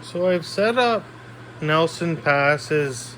So I've set up Nelson Pass's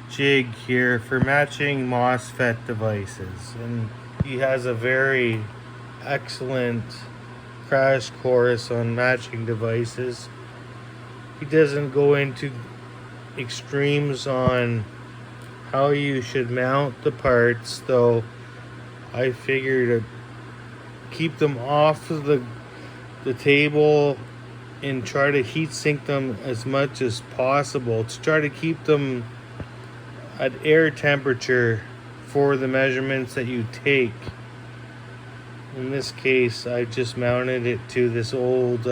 jig here for matching MOSFET devices, and he has a very excellent crash course on matching devices. He doesn't go into extremes on how you should mount the parts, though I figure to keep them off of the table and try to heat sink them as much as possible to try to keep them at air temperature for the measurements that you take. In this case, I just mounted it to this old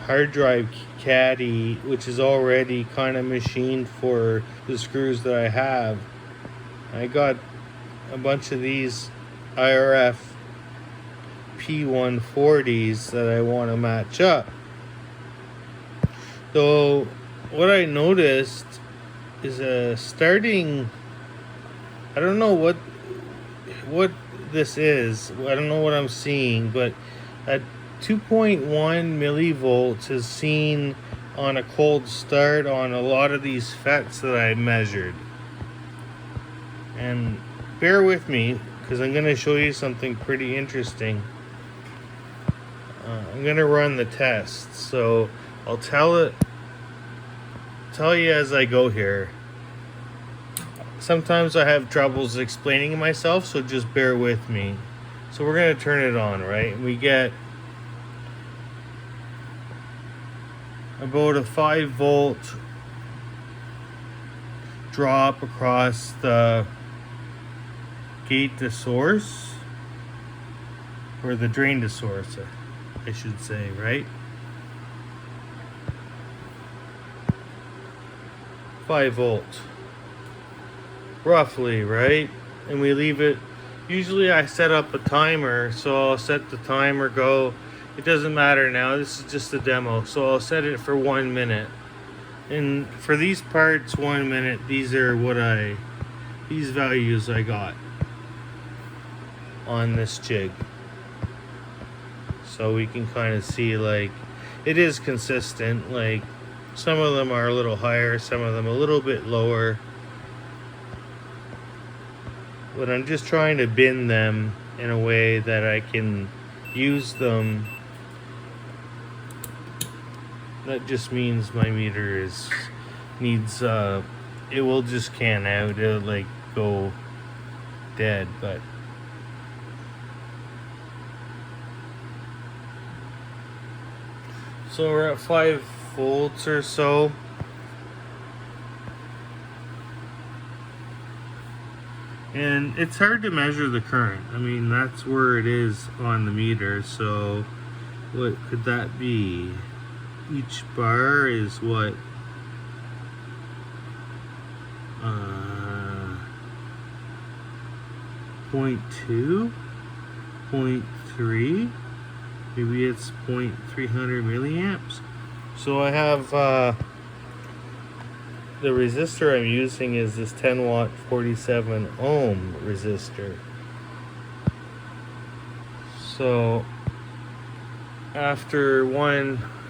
hard drive caddy, which is already kind of machined for the screws that I have. I got a bunch of these IRFP240s that I want to match up. So what I noticed is starting, I don't know what this is, I don't know what I'm seeing, but at 2.1 millivolts is seen on a cold start on a lot of these FETs that I measured. And bear with me, because I'm going to show you something pretty interesting. I'm going to run the test, so I'll tell you as I go here. Sometimes I have troubles explaining myself, so just bear with me. So we're going to turn it on, right? And we get about a 5-volt drop across the gate to source, or the drain to source, I should say, right? 5 volts roughly, right? And we leave it. Usually I set up a timer, so I'll set the timer go. It doesn't matter now, this is just a demo, so I'll set it for 1 minute. And for these parts, 1 minute, these are these values I got on this jig. So we can kind of see, like, it is consistent. Like, some of them are a little higher, some of them a little bit lower. But I'm just trying to bin them in a way that I can use them. That just means my meter needs it will just can out, it'll like go dead. But so we're at 5 volts or so. And it's hard to measure the current. I mean, that's where it is on the meter. So what could that be? Each bar is what? 0.2, 0.3, maybe it's 0.300 milliamps. So I have the resistor I'm using is this 10 watt 47 ohm resistor. So after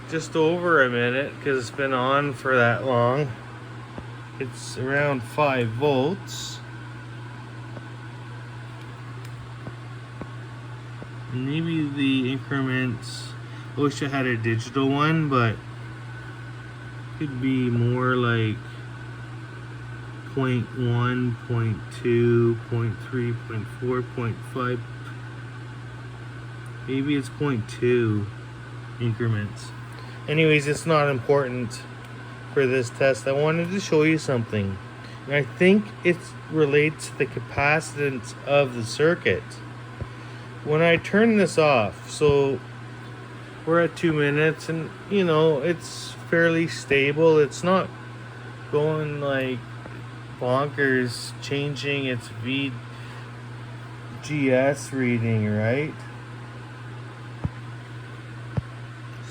just over a minute, because it's been on for that long, it's around 5 volts. Maybe the increments, I wish I had a digital one, but could be more like 0.1, 0.2, 0.3, 0.4, 0.5. Maybe it's 0.2 increments. Anyways, it's not important for this test. I wanted to show you something. And I think it relates to the capacitance of the circuit. When I turn this off, so we're at 2 minutes, and you know, it's fairly stable. It's not going like bonkers, changing its VGS reading, right?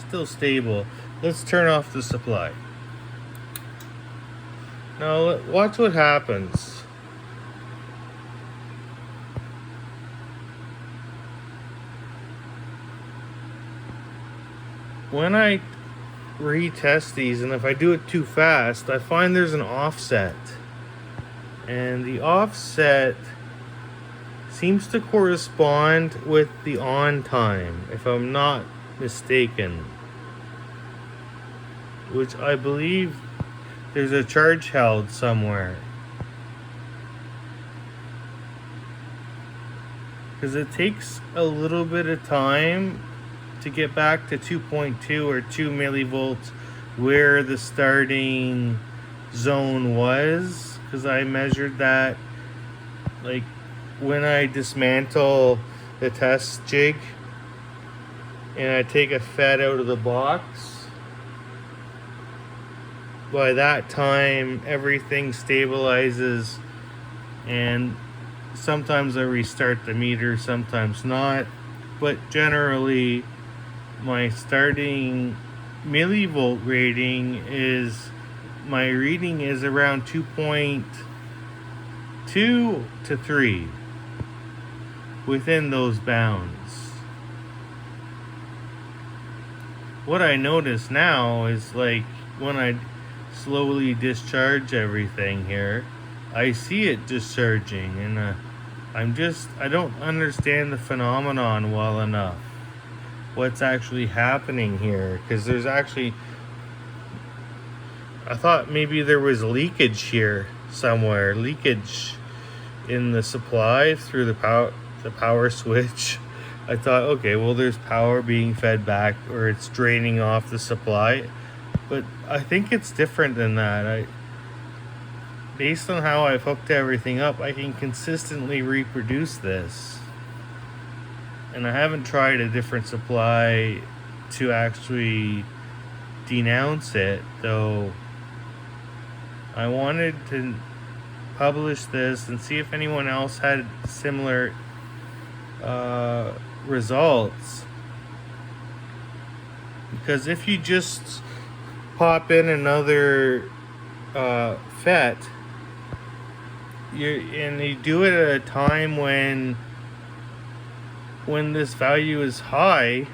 Still stable. Let's turn off the supply. Now watch what happens. When I retest these, and if I do it too fast, I find there's an offset, and the offset seems to correspond with the on time, if I'm not mistaken, which I believe there's a charge held somewhere, because it takes a little bit of time to get back to 2.2 or 2 millivolts where the starting zone was, because I measured that like when I dismantle the test jig and I take a FET out of the box. By that time everything stabilizes, and sometimes I restart the meter, sometimes not, but generally my starting millivolt rating is, my reading is around 2.2 to 3, within those bounds. What I notice now is, like, when I slowly discharge everything here, I see it discharging, and I don't understand the phenomenon well enough. What's actually happening here? Because there's actually, I thought maybe there was leakage here somewhere, leakage in the supply through the power switch. I thought, okay, well, there's power being fed back, or it's draining off the supply, but I think it's different than that. Based on how I've hooked everything up, I can consistently reproduce this. And I haven't tried a different supply to actually denounce it, though I wanted to publish this and see if anyone else had similar results. Because if you just pop in another FET, and you do it at a time when this value is high,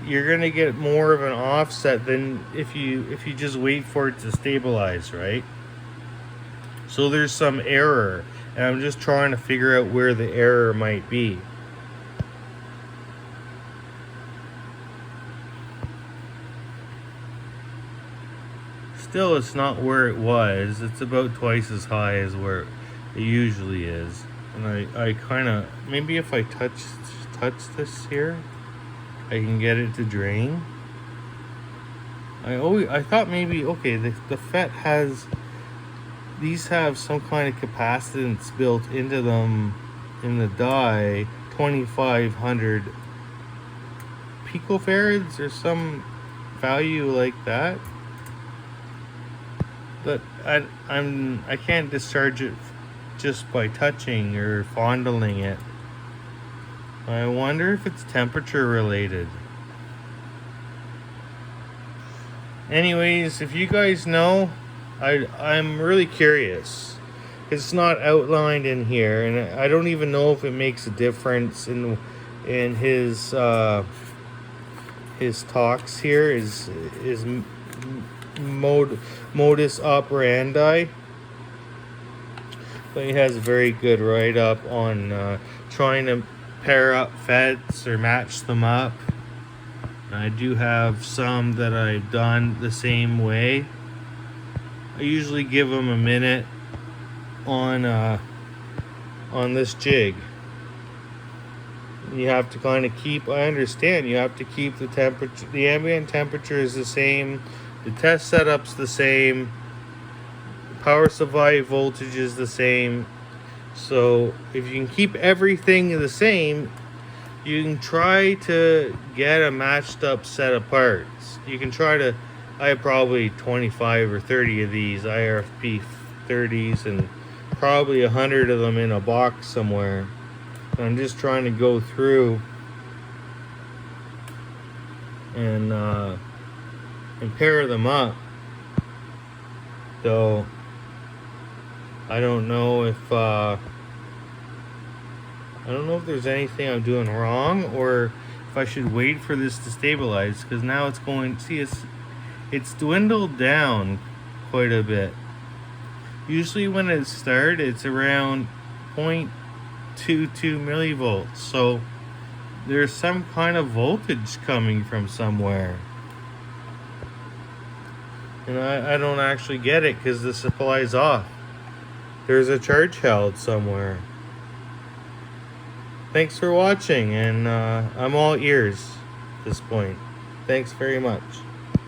you're gonna get more of an offset than if you just wait for it to stabilize, right? So there's some error, and I'm just trying to figure out where the error might be. Still, it's not where it was. It's about twice as high as where it usually is. And I kind of, maybe if I touch this here, I can get it to drain. I thought maybe, okay, the FET has, these have some kind of capacitance built into them in the die, 2500 picofarads or some value like that. But I can't discharge it just by touching or fondling it. I wonder if it's temperature related. Anyways, if you guys know, I'm really curious. It's not outlined in here, and I don't even know if it makes a difference in his talks here. His modus operandi. But he has a very good write-up on trying to pair up FETs or match them up. I do have some that I've done the same way. I usually give them a minute on this jig. You have to kind of keep, I understand, you have to keep the temperature, the ambient temperature is the same, the test setup's the same, power supply voltage is the same. So if you can keep everything the same, you can try to get a matched up set of parts. You can try to, I have probably 25 or 30 of these IRFP240s and probably 100 of them in a box somewhere. I'm just trying to go through and pair them up. So I don't know if there's anything I'm doing wrong, or if I should wait for this to stabilize, because now it's going, see, it's dwindled down quite a bit. Usually when it starts, it's around 0.22 millivolts. So there's some kind of voltage coming from somewhere. And I don't actually get it because the supply's off. There's a charge held somewhere. Thanks for watching, and I'm all ears at this point. Thanks very much.